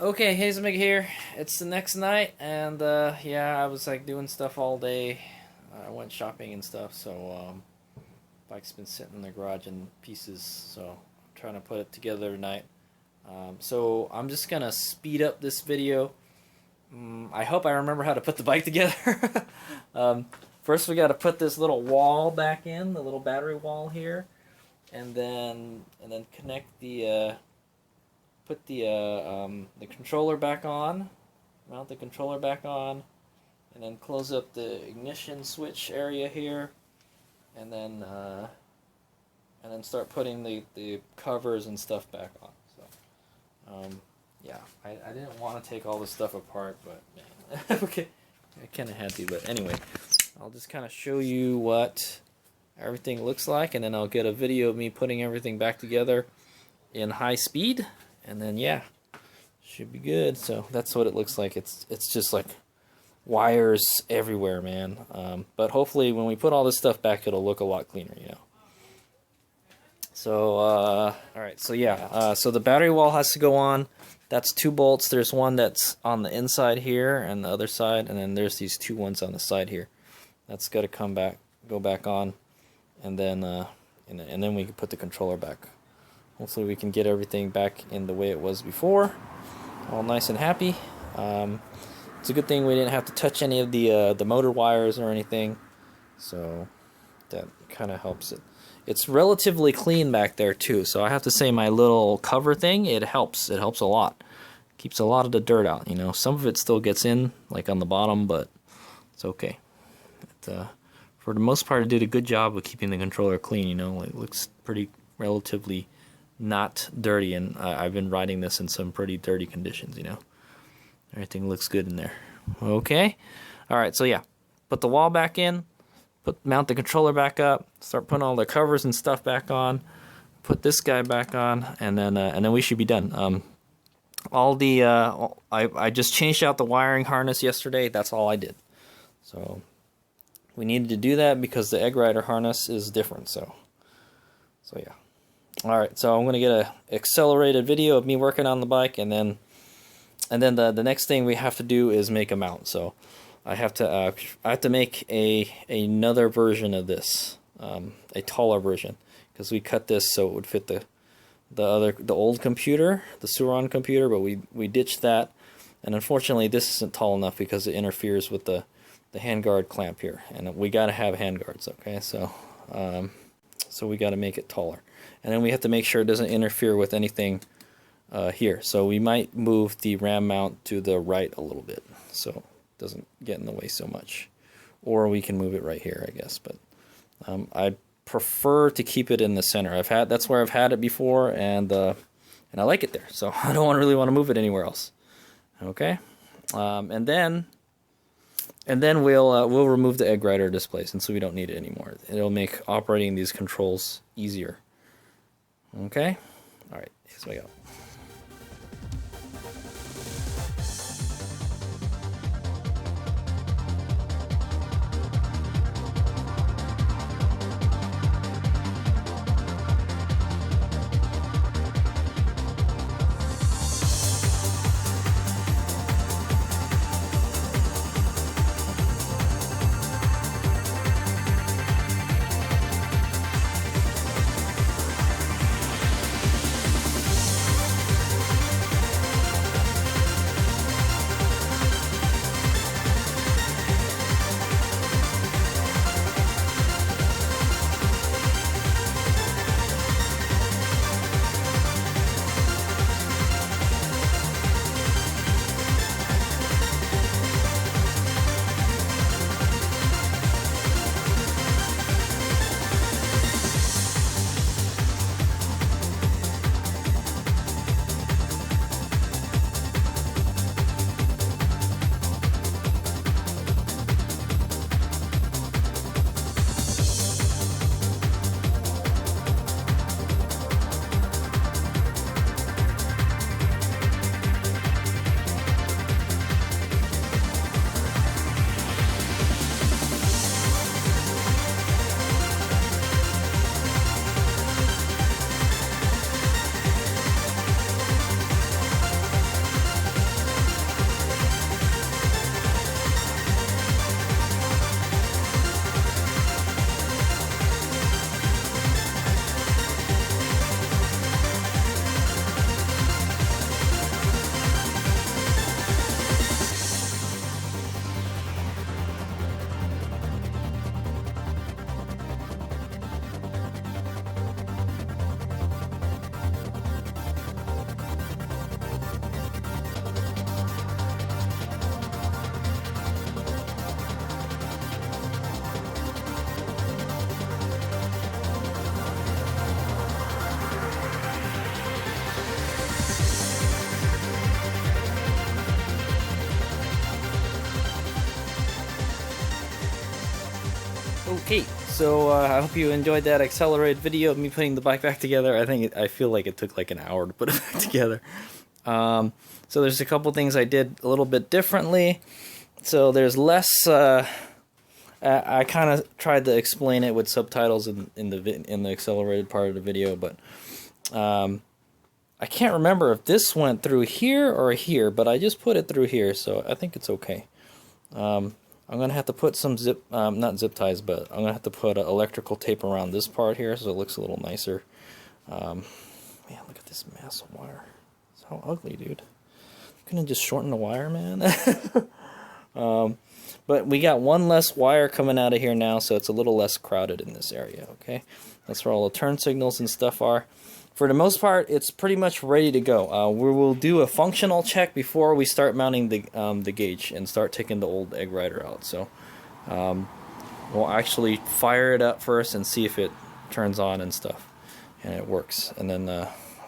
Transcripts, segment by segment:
Okay, Hazelmig here. It's the next night, and yeah, I was like doing stuff all day. I went shopping and stuff, so bike's been sitting in the garage in pieces, so I'm trying to put it together tonight. So I'm just gonna speed up this video. I hope I remember how to put the bike together. First, we got to put this little wall back in, the little battery wall here, and then connect the. Put the controller back on, mount the controller back on, and then close up the ignition switch area here, and then start putting the covers and stuff back on. So yeah, I didn't want to take all this stuff apart, but man, okay, I kind of had to. But anyway, I'll just kind of show you what everything looks like, and then I'll get a video of me putting everything back together in high speed. And then yeah, should be good. So that's what it looks like. It's just like wires everywhere, man. But hopefully when we put all this stuff back, it'll look a lot cleaner, you know. So all right. So yeah. So the battery wall has to go on. That's 2 bolts. There's one that's on the inside here and the other side, and then there's these 2 ones on the side here. That's got to go back on, and then we can put the controller back. Hopefully we can get everything back in the way it was before, all nice and happy. It's a good thing we didn't have to touch any of the motor wires or anything, so that kind of helps it. It's relatively clean back there too, so I have to say my little cover thing, it helps. It helps a lot. Keeps a lot of the dirt out, you know. Some of it still gets in, like on the bottom, but it's okay. For the most part, it did a good job of keeping the controller clean, you know. It looks pretty relatively not dirty, and I've been riding this in some pretty dirty conditions, you know. Everything looks good in there. Okay, all right. So yeah, put the wall back in, mount the controller back up, start putting all the covers and stuff back on, put this guy back on, and then we should be done. I just changed out the wiring harness yesterday. That's all I did. So we needed to do that because the egg rider harness is different. So yeah. All right, so I'm going to get a accelerated video of me working on the bike, and then the next thing we have to do is make a mount. So I have to make another version of this, a taller version, because we cut this so it would fit the old computer, the Suron computer, but we ditched that, and unfortunately this isn't tall enough because it interferes with the handguard clamp here, and we got to have handguards. Okay, so we got to make it taller. And then we have to make sure it doesn't interfere with anything here. So we might move the ram mount to the right a little bit so it doesn't get in the way so much. Or we can move it right here, I guess. But I prefer to keep it in the center. That's where I've had it before, and I like it there. So I don't really want to move it anywhere else. Okay, and then we'll remove the egg rider display, and so we don't need it anymore. It'll make operating these controls easier. Okay? Alright, here we go. Okay, so I hope you enjoyed that accelerated video of me putting the bike back together. I feel like it took like an hour to put it back together. So there's a couple things I did a little bit differently. So there's less. I kind of tried to explain it with subtitles in the accelerated part of the video, but I can't remember if this went through here or here, but I just put it through here, so I think it's okay. I'm gonna have to put some not zip ties, but I'm gonna have to put electrical tape around this part here so it looks a little nicer. Man, look at this mass of wire. It's how ugly, dude. Couldn't just shorten the wire, man. But we got one less wire coming out of here now, so it's a little less crowded in this area, okay? That's where all the turn signals and stuff are. For the most part, it's pretty much ready to go. We will do a functional check before we start mounting the gauge and start taking the old egg rider out. So we'll actually fire it up first and see if it turns on and stuff, and it works, and then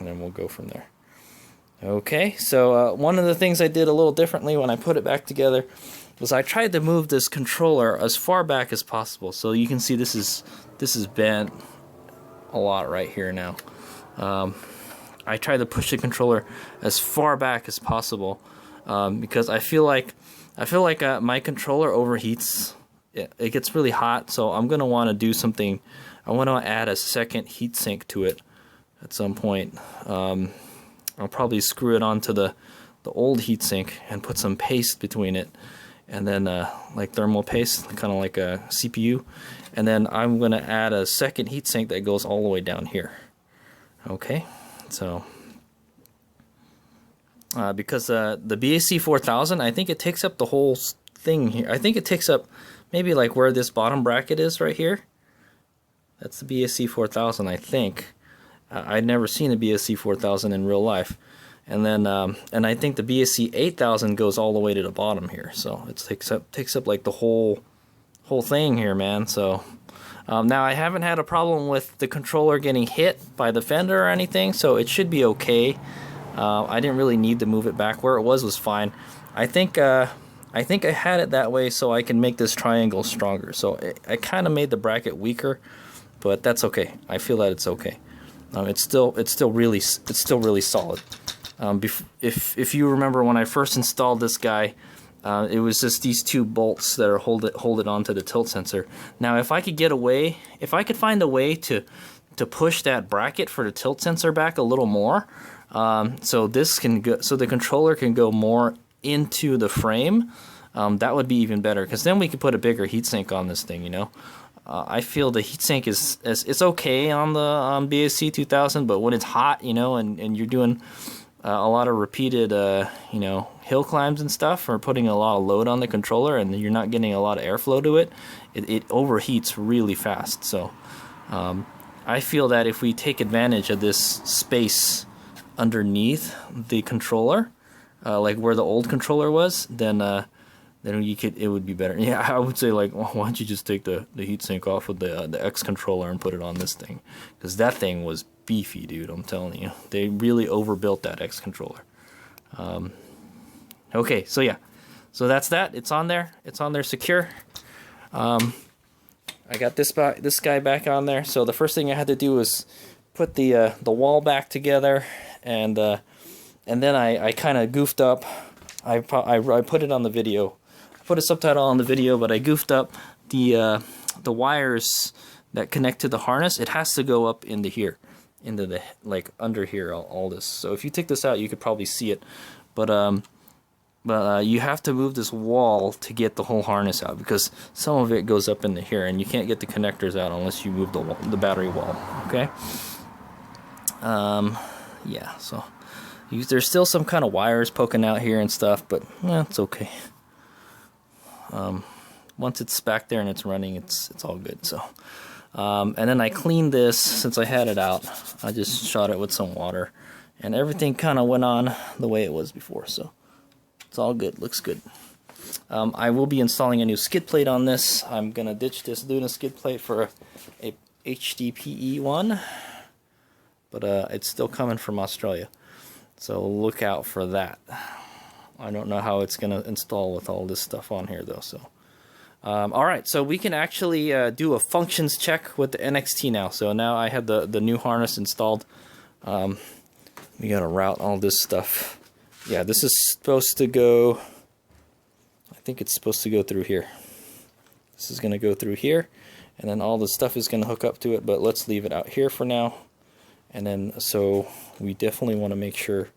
we'll go from there. Okay, so one of the things I did a little differently when I put it back together was I tried to move this controller as far back as possible. So you can see this is bent a lot right here now. I tried to push the controller as far back as possible because I feel like my controller overheats. It gets really hot, so I'm gonna want to do something. I want to add a second heatsink to it at some point. I'll probably screw it onto the old heatsink and put some paste between it, and then like thermal paste, kind of like a CPU, and then I'm gonna add a second heatsink that goes all the way down here. Okay, so because the BAC 4000, I think it takes up the whole thing here. I think it takes up maybe like where this bottom bracket is right here. That's the BAC 4000, I think. I'd never seen a BAC 4000 in real life. And then and I think the BAC 8000 goes all the way to the bottom here. So it takes up like the whole thing here, man. So now I haven't had a problem with the controller getting hit by the fender or anything, so it should be okay. I didn't really need to move it back. Where it was fine. I think I had it that way so I can make this triangle stronger. So I kind of made the bracket weaker, but that's okay. I feel that it's okay. It's still really solid. If you remember when I first installed this guy, it was just these two bolts that are hold it onto the tilt sensor. Now, if I could find a way to push that bracket for the tilt sensor back a little more, so the controller can go more into the frame, that would be even better. Because then we could put a bigger heatsink on this thing, you know. I feel the heatsink is it's okay on the BAC 2000, but when it's hot, you know, and you're doing a lot of repeated, you know, hill climbs and stuff, or putting a lot of load on the controller, and you're not getting a lot of airflow to it, it overheats really fast. So I feel that if we take advantage of this space underneath the controller, like where the old controller was, then it would be better. Yeah, I would say, like, well, why don't you just take the heatsink off of the X controller and put it on this thing, because that thing was beefy, dude. I'm telling you, they really overbuilt that X controller. Okay, so yeah, so that's that. It's on there. It's on there secure. I got this guy back on there. So the first thing I had to do was put the wall back together, and then I kind of goofed up. I put it on the video. I put a subtitle on the video, but I goofed up the wires that connect to the harness. It has to go up into here, into the, like, under here, all this. So if you take this out, you could probably see it, but you have to move this wall to get the whole harness out, because some of it goes up into here, and you can't get the connectors out unless you move the battery wall. Okay. Yeah. So there's still some kind of wires poking out here and stuff, but it's okay. Once it's back there and it's running, it's all good. So, and then I cleaned this since I had it out. I just shot it with some water, and everything kind of went on the way it was before. So it's all good. Looks good. I will be installing a new skid plate on this. I'm gonna ditch this Luna skid plate for a HDPE one, but it's still coming from Australia. So look out for that. I don't know how it's going to install with all this stuff on here, though. So All right, so we can actually do a functions check with the NXT now. So now I have the new harness installed. We gotta route all this stuff. Yeah, this is supposed to go, I think it's supposed to go through here. This is gonna go through here, and then all the stuff is gonna hook up to it, but let's leave it out here for now. And then, so we definitely wanna make sure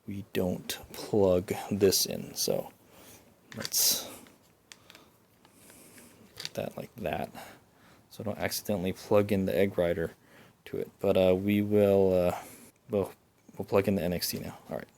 we don't plug this in. So let's put that like that, so don't accidentally plug in the egg rider to it. But we will, we'll plug in the NXT now. All right.